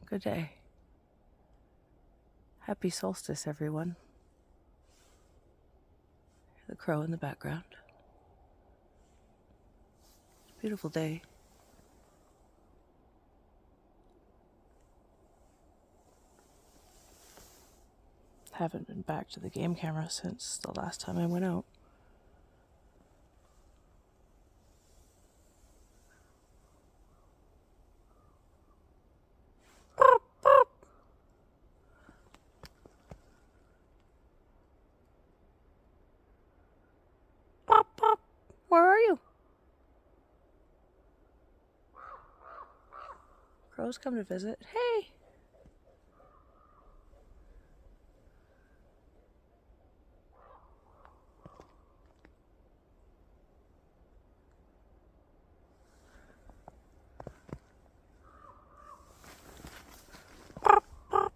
Good day. Happy solstice, everyone. The crow in the background. It's a beautiful day. Haven't been back to the game camera since the last time I went out. Pop, pop. Where are you? Crows come to visit. Hey! Pop, pop.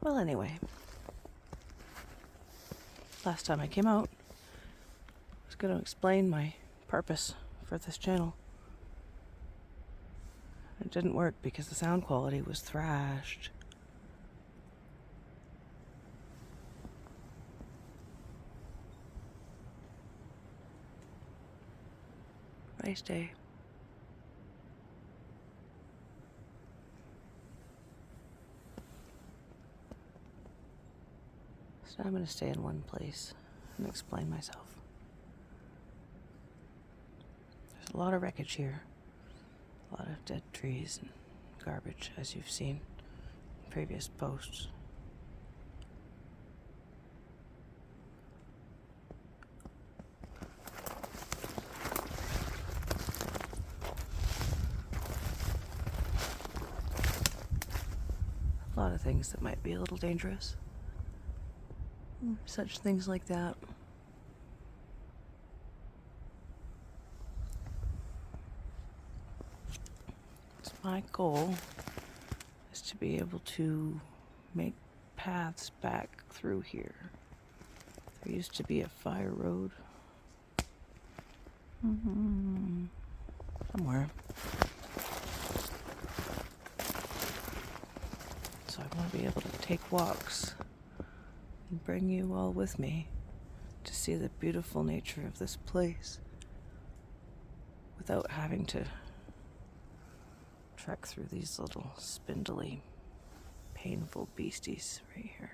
Well, anyway. Last time I came out, I was going to explain my purpose for this channel. It didn't work because the sound quality was thrashed. Nice day. So I'm going to stay in one place and explain myself. There's a lot of wreckage here. A lot of dead trees and garbage, as you've seen in previous posts. A lot of things that might be a little dangerous. Such things like that. So my goal is to be able to make paths back through here. There used to be a fire road somewhere. So I want to be able to take walks and bring you all with me to see the beautiful nature of this place without having to trek through these little spindly, painful beasties right here.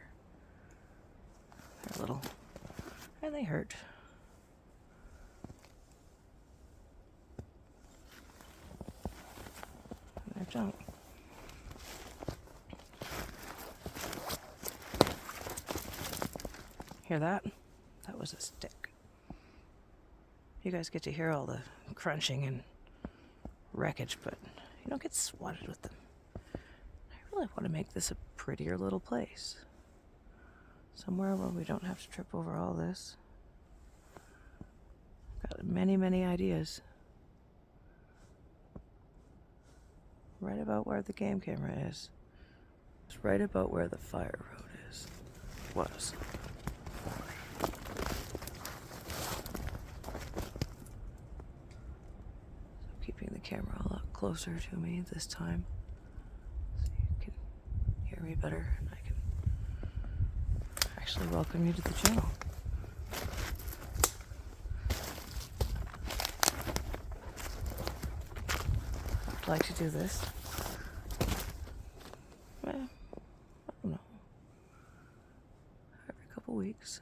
They're little and they hurt. And they're junk. Hear that? That was a stick. You guys get to hear all the crunching and wreckage, but you don't get swatted with them. I really want to make this a prettier little place. Somewhere where we don't have to trip over all this. Got many, many ideas. Right about where the game camera is. It's right about where the fire road is. Was. Keeping the camera a lot closer to me this time so you can hear me better and I can actually welcome you to the channel. I'd like to do this. Well, I don't know. Every couple weeks.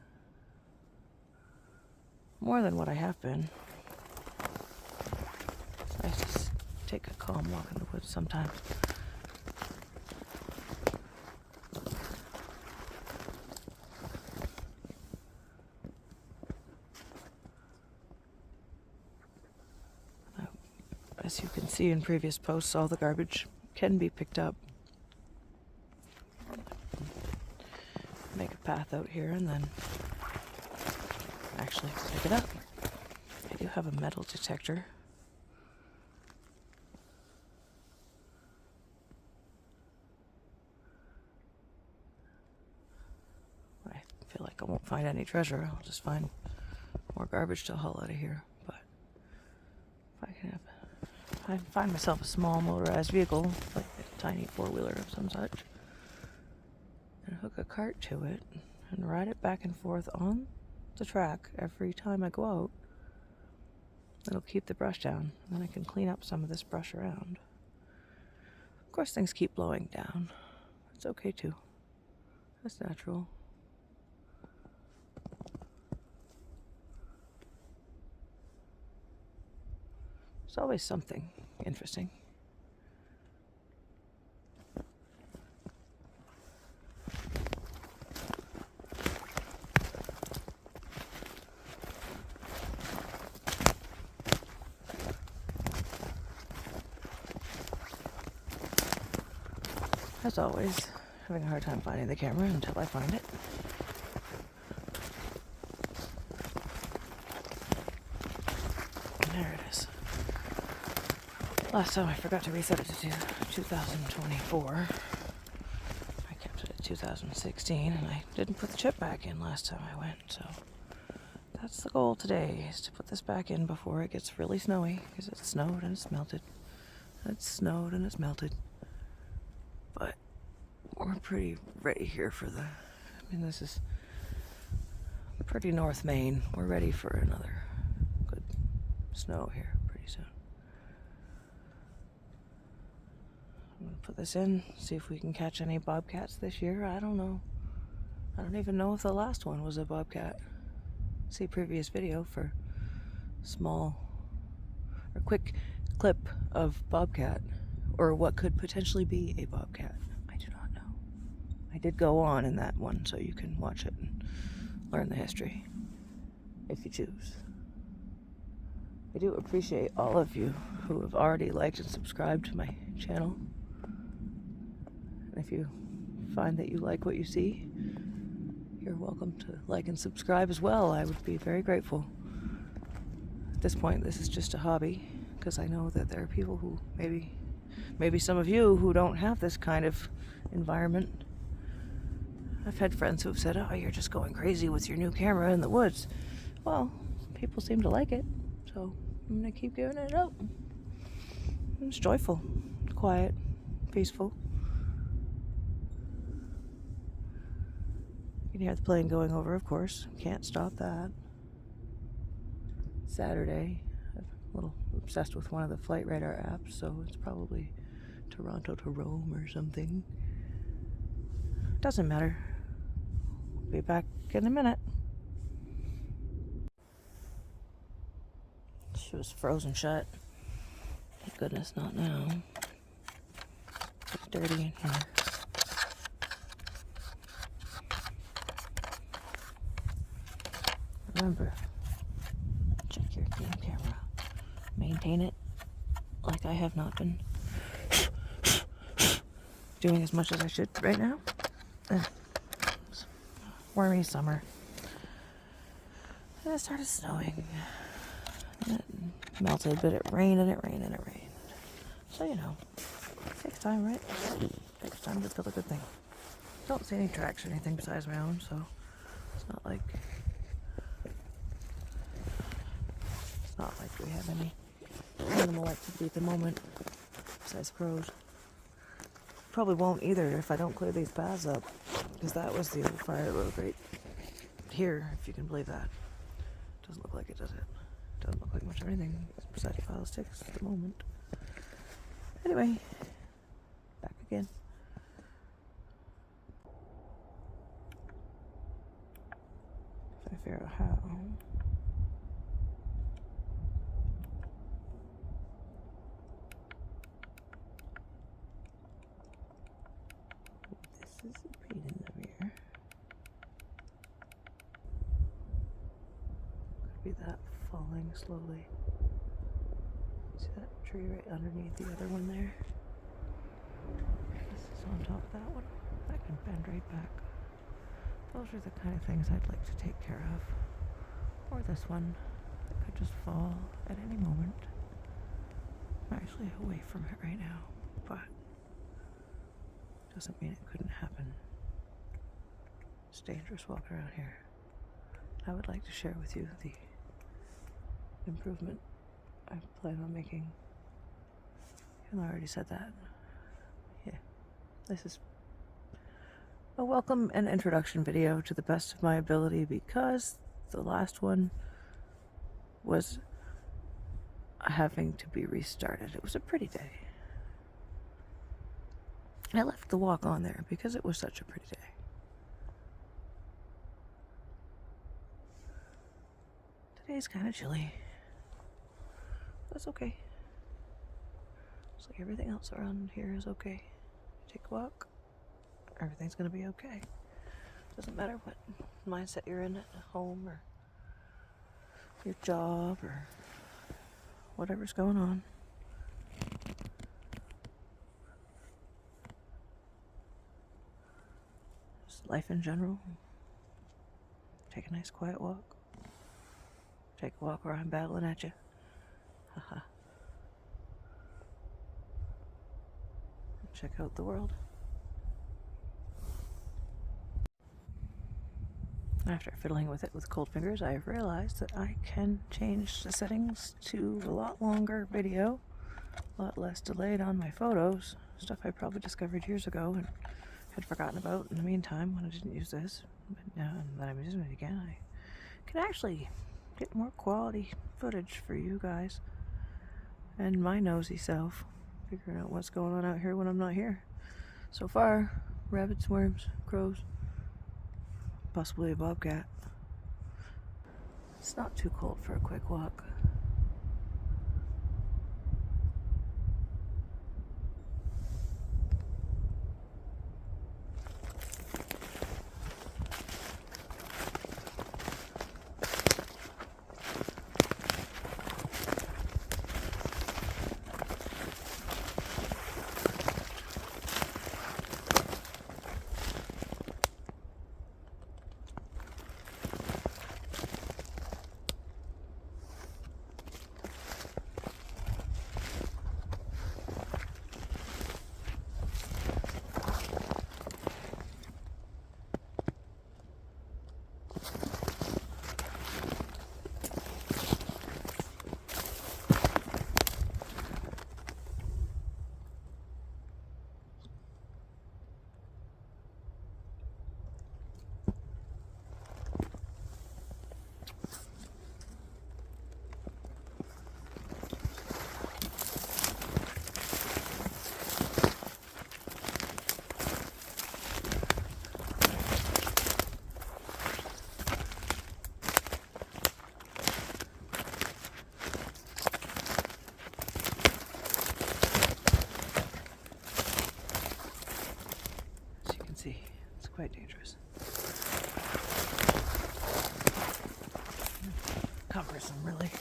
More than what I have been. I just take a calm walk in the woods sometimes. Now, as you can see in previous posts, all the garbage can be picked up. Make a path out here and then actually pick it up. I do have a metal detector. I feel like I won't find any treasure. I'll just find more garbage to haul out of here. But if I find myself a small motorized vehicle, like a tiny four-wheeler of some such, and hook a cart to it and ride it back and forth on the track every time I go out, it'll keep the brush down, and then I can clean up some of this brush around. Of course, things keep blowing down. It's okay too. That's natural. There's always something interesting. As always, having a hard time finding the camera until I find it. There it is. Last time I forgot to reset it to 2024. I kept it at 2016, and I didn't put the chip back in last time I went, so that's the goal today, is to put this back in before it gets really snowy, because it snowed and it's melted. It snowed and it's melted. But we're pretty ready here for this is pretty North Maine. We're ready for another good snow here pretty soon. I'm gonna put this in, see if we can catch any bobcats this year. I don't know. I don't even know if the last one was a bobcat. See previous video for small or quick clip of bobcat, or what could potentially be a bobcat. I do not know. I did go on in that one, so you can watch it and learn the history if you choose. I do appreciate all of you who have already liked and subscribed to my channel. And if you find that you like what you see, you're welcome to like and subscribe as well. I would be very grateful. At this point, this is just a hobby, because I know that there are people who maybe some of you who don't have this kind of environment. I've had friends who have said, "Oh, you're just going crazy with your new camera in the woods." Well, people seem to like it, so I'm gonna keep giving it out. It's joyful, quiet, peaceful. You can hear the plane going over, of course. Can't stop that. Saturday. I'm a little obsessed with one of the flight radar apps, so it's probably Toronto to Rome or something. Doesn't matter. Be back in a minute. She was frozen shut. Thank goodness, not now. It's dirty in here. Remember, check your game camera. Maintain it like I have not been doing as much as I should right now. It's wormy summer. And it started snowing. And it melted, but it rained and it rained and it rained. So, it takes time, right? It takes time to build a good thing. Don't see any tracks or anything besides my own, so it's not like we have any animal activity at the moment besides crows. Probably won't either if I don't clear these paths up, because that was the old fire road right here, if you can believe that. Doesn't look like it, does it? Doesn't look like much of anything besides a pile of sticks at the moment. Anyway, back again. Trying to figure out how. This is a pain in the rear. Could be that falling slowly. See that tree right underneath the other one there? This is on top of that one. That can bend right back. Those are the kind of things I'd like to take care of. Or this one that could just fall at any moment. I'm actually away from it right now, but doesn't mean it couldn't happen. It's dangerous walking around here. I would like to share with you the improvement I plan on making. And I already said that. Yeah. This is a welcome and introduction video to the best of my ability because the last one was having to be restarted. It was a pretty day. I left the walk on there because it was such a pretty day. Today's kind of chilly. That's okay. It's like everything else around here is okay. Take a walk, everything's gonna be okay. Doesn't matter what mindset you're in at home or your job or whatever's going on. Just life in general. Take a nice quiet walk. Take a walk where I'm battling at you. Haha. Check out the world. After fiddling with it with cold fingers, I have realized that I can change the settings to a lot longer video, a lot less delayed on my photos, stuff I probably discovered years ago and had forgotten about in the meantime when I didn't use this. But now that I'm using it again, I can actually get more quality footage for you guys and my nosy self, figuring out what's going on out here when I'm not here. So far, rabbits, worms, crows, possibly a bobcat. It's not too cold for a quick walk. See, it's quite dangerous. Cumbersome, really.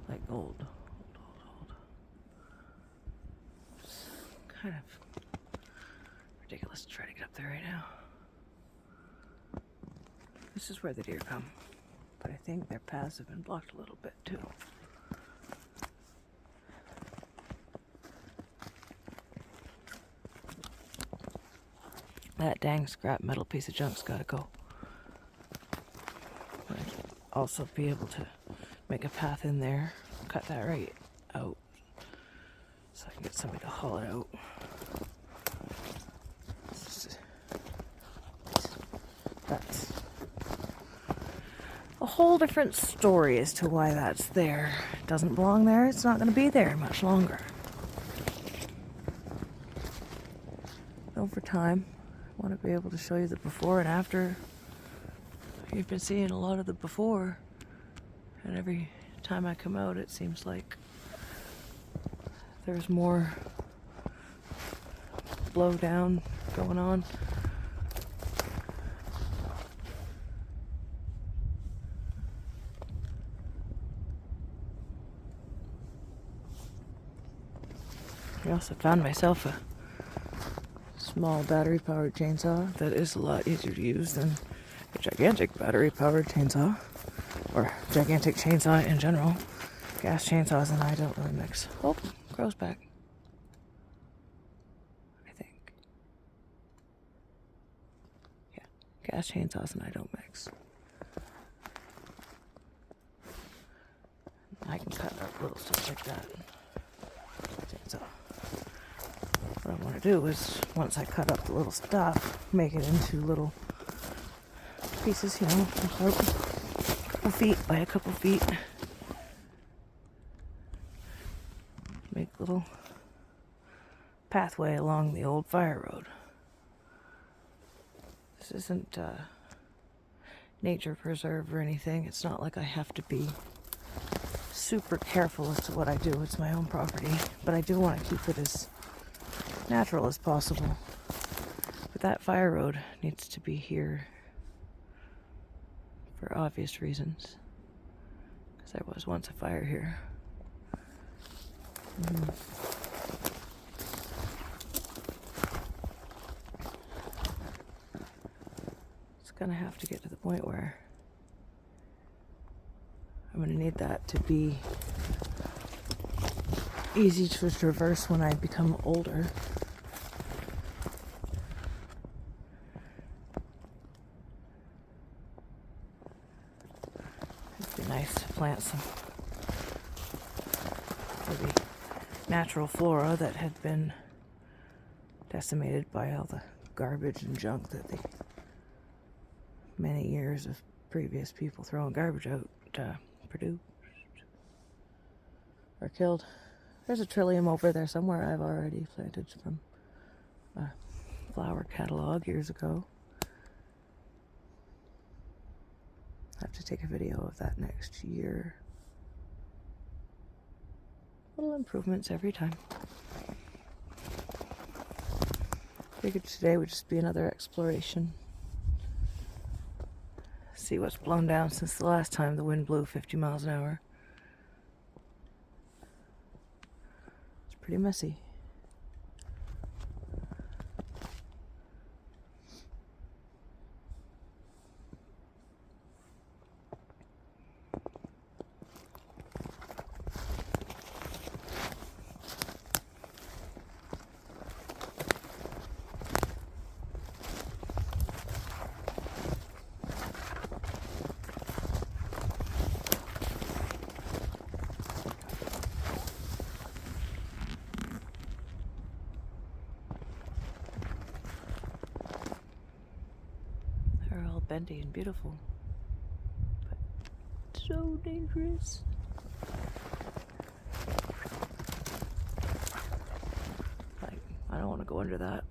Like old. It's kind of ridiculous to try to get up there right now. This is where the deer come, but I think their paths have been blocked a little bit too. That dang scrap metal piece of junk's gotta go. But I'd also be able to make a path in there, cut that right out, so I can get somebody to haul it out. That's a whole different story as to why that's there. It doesn't belong there. It's not going to be there much longer. Over time, I want to be able to show you the before and after. You've been seeing a lot of the before, and every time I come out, it seems like there's more blow down going on. I also found myself a small battery-powered chainsaw that is a lot easier to use than a gigantic battery-powered chainsaw, or gigantic chainsaw in general. Gas chainsaws and I don't really mix. Oh, grows back. I think. Yeah, gas chainsaws and I don't mix. I can cut up little stuff like that. Chainsaw. What I want to do is, once I cut up the little stuff, make it into little pieces, you know, a couple feet by a couple feet. Make a little pathway along the old fire road. This isn't nature preserve or anything. It's not like I have to be super careful as to what I do. It's my own property, but I do want to keep it as natural as possible. But that fire road needs to be here for obvious reasons, because there was once a fire here. It's gonna have to get to the point where I'm gonna need that to be easy to traverse when I become older. It'd be nice to plant some maybe natural flora that had been decimated by all the garbage and junk that the many years of previous people throwing garbage out produced or killed. There's a trillium over there somewhere I've already planted from a flower catalog years ago. I have to take a video of that next year. Little improvements every time. Figured today would just be another exploration. See what's blown down since the last time the wind blew 50 miles an hour. It's pretty messy. They're all bendy and beautiful, but so dangerous. Like, I don't want to go under that.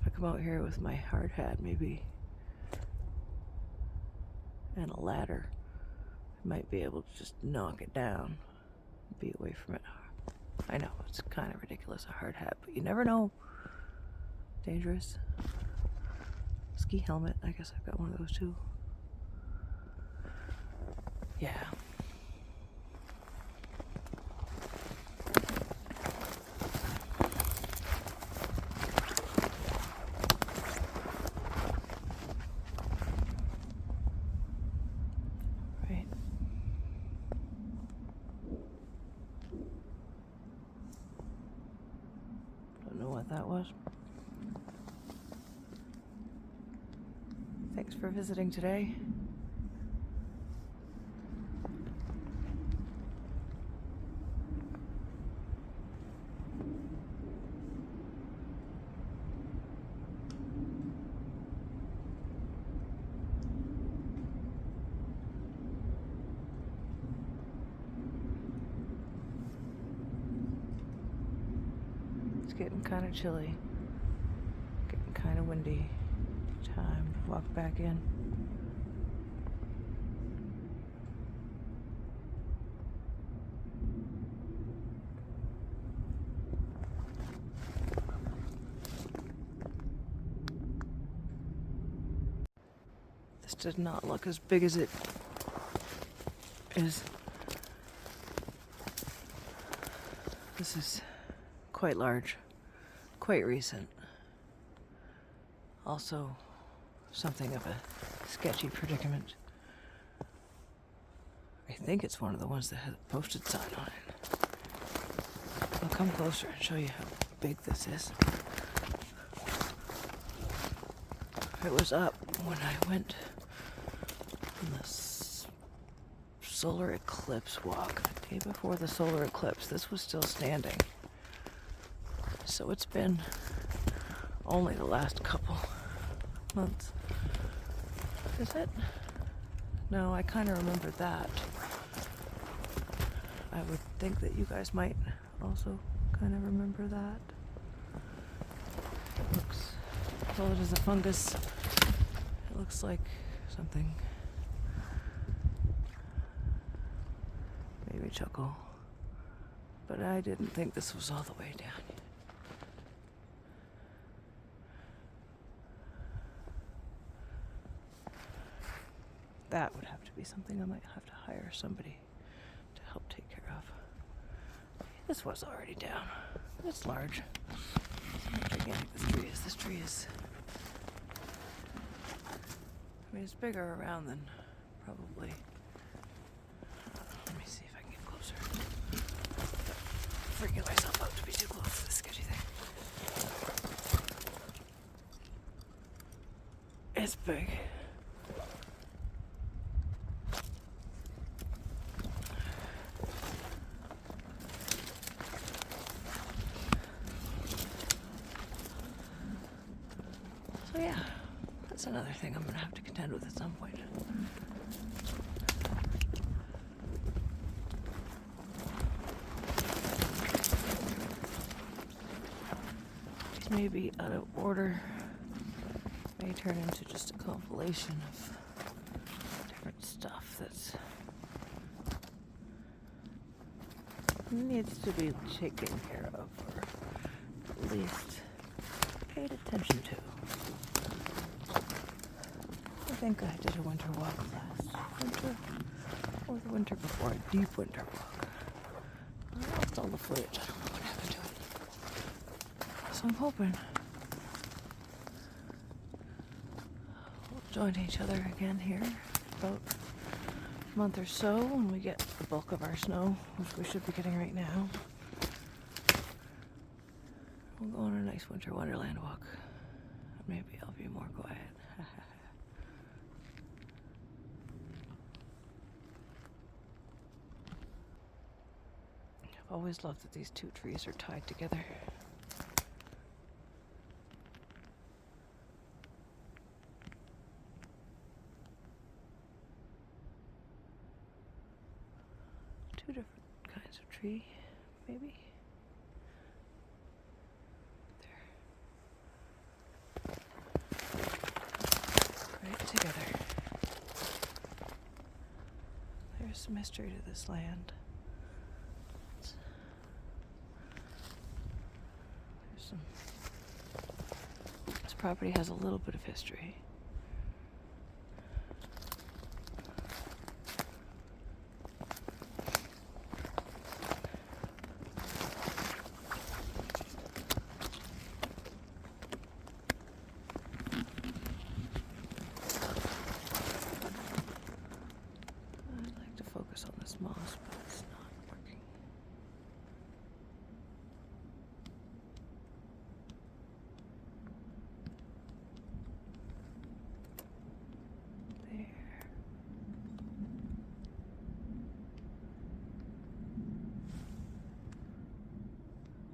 If I come out here with my hard hat, maybe, and a ladder, I might be able to just knock it down, be away from it. I know, it's kind of ridiculous, a hard hat, but you never know. Dangerous. Ski helmet, I guess I've got one of those too. Yeah. Right. Don't know what that was. Thanks for visiting today. It's getting kind of chilly. Getting kind of windy. Time to walk back in. This did not look as big as it is. This is quite large, quite recent. Also, something of a sketchy predicament. I think it's one of the ones that has a posted sign on it. I'll come closer and show you how big this is. It was up when I went on the solar eclipse walk the day before the solar eclipse. This was still standing. So it's been only the last couple months. Is it? No, I kind of remember that. I would think that you guys might also kind of remember that. It looks, well, it is a fungus. It looks like something. Maybe chuckle. But I didn't think this was all the way down. That would have to be something I might have to hire somebody to help take care of. This was already down. It's large. It's not gigantic. This tree is. I mean, it's bigger around than probably. Let me see if I can get closer. I'm freaking myself out to be too close to this sketchy thing. It's big. So yeah, that's another thing I'm gonna have to contend with at some point. These may be out of order. May turn into just a compilation of different stuff that's needs to be taken care of, or at least paid attention to. I think I did a winter walk last winter, or the winter before, a deep winter walk. I lost all the footage. I don't know what happened to it. So I'm hoping we'll join each other again here about a month or so when we get the bulk of our snow, which we should be getting right now. We'll go on a nice winter wonderland walk. Maybe I'll be more quiet. I've always loved that these two trees are tied together. Two different kinds of tree, maybe. Right together. There's some history to this land. This property has a little bit of history. I'd like to focus on this moss, but it's not working. There.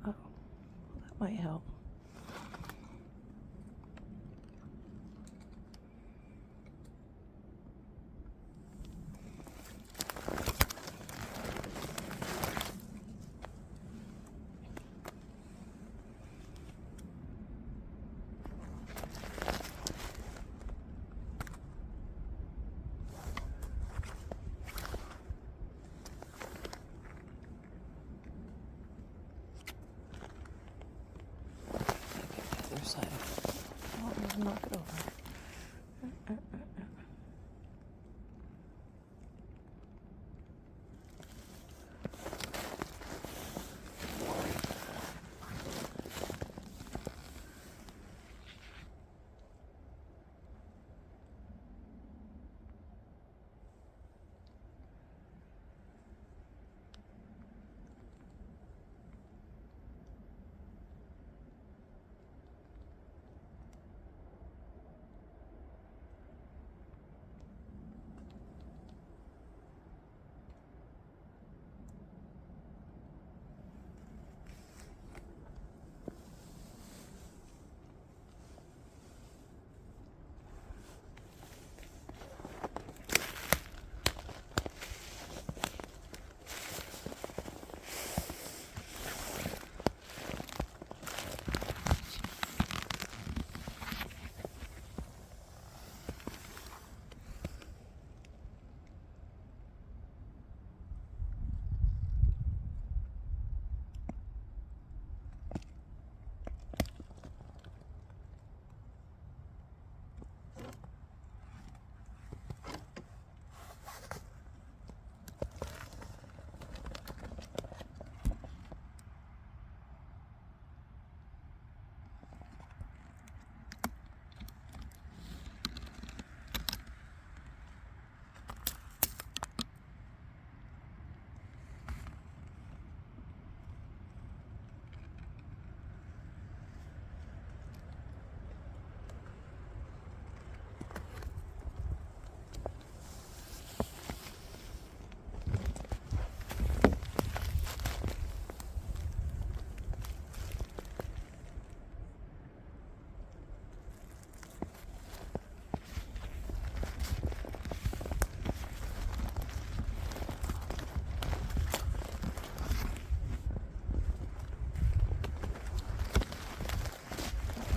Oh, well, that might help. side of it. Oh, knock it over.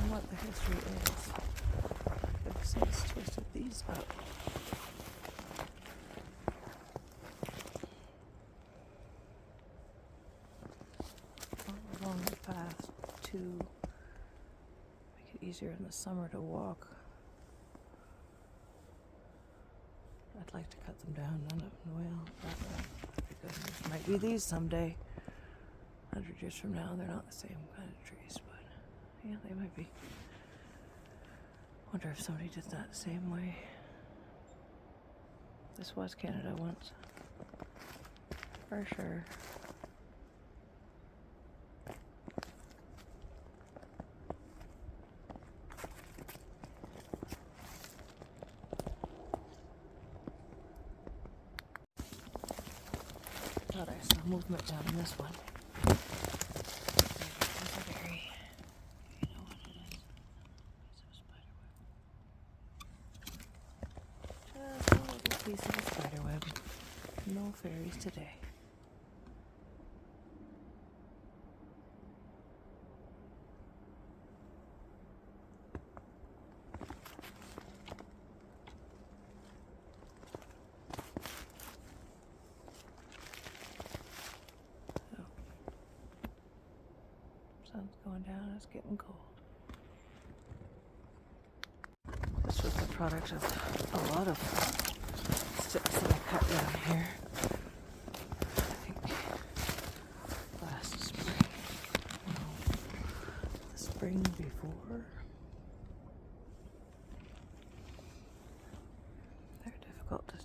What the history is. I've since twisted these up. Along the path to make it easier in the summer to walk. I'd like to cut them down. None of them will. That'd be good. There might be these someday. 100 years from now, they're not the same kind of trees, but yeah, they might be. Wonder if somebody did that the same way. This was Canada once. For sure. Thought I saw movement down in this one. You know what it is. Piece of spider web. Just a little piece of a spider web. No fairies today. Sun's going down, it's getting cold. This was the product of a lot of sticks that I cut down here. I think last spring. No, the spring before. They're difficult to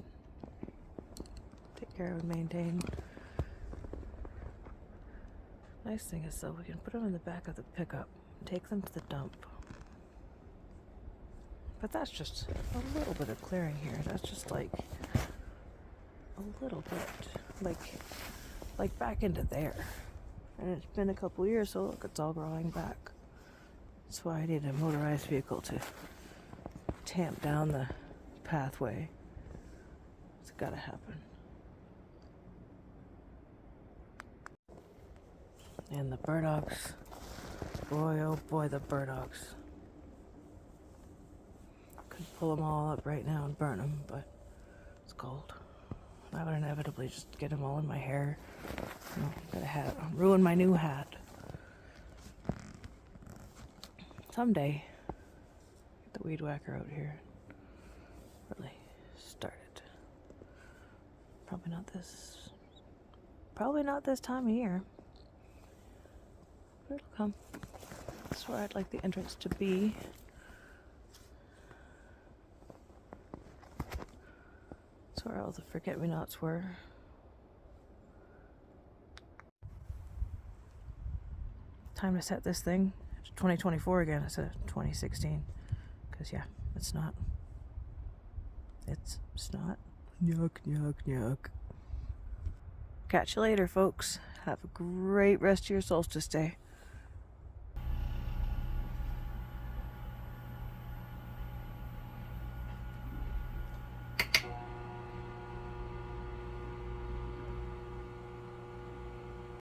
take care of and maintain. Nice thing is though, we can put them in the back of the pickup, take them to the dump. But that's just a little bit of clearing here. That's just like a little bit, like back into there. And it's been a couple years, so look, it's all growing back. That's why I need a motorized vehicle to tamp down the pathway. It's gotta happen. And the burdocks, boy oh boy, the burdocks. Could pull them all up right now and burn them, but it's cold. I would inevitably just get them all in my hair. You know, got a hat, ruin my new hat. someday get the weed whacker out here. Really start it. Probably not this time of year. But it'll come. That's where I'd like the entrance to be. That's where all the forget-me-nots were. Time to set this thing to 2024 again instead of 2016. Because, yeah, it's not. It's not. Yuck, yuck, yuck. Catch you later, folks. Have a great rest of your solstice day.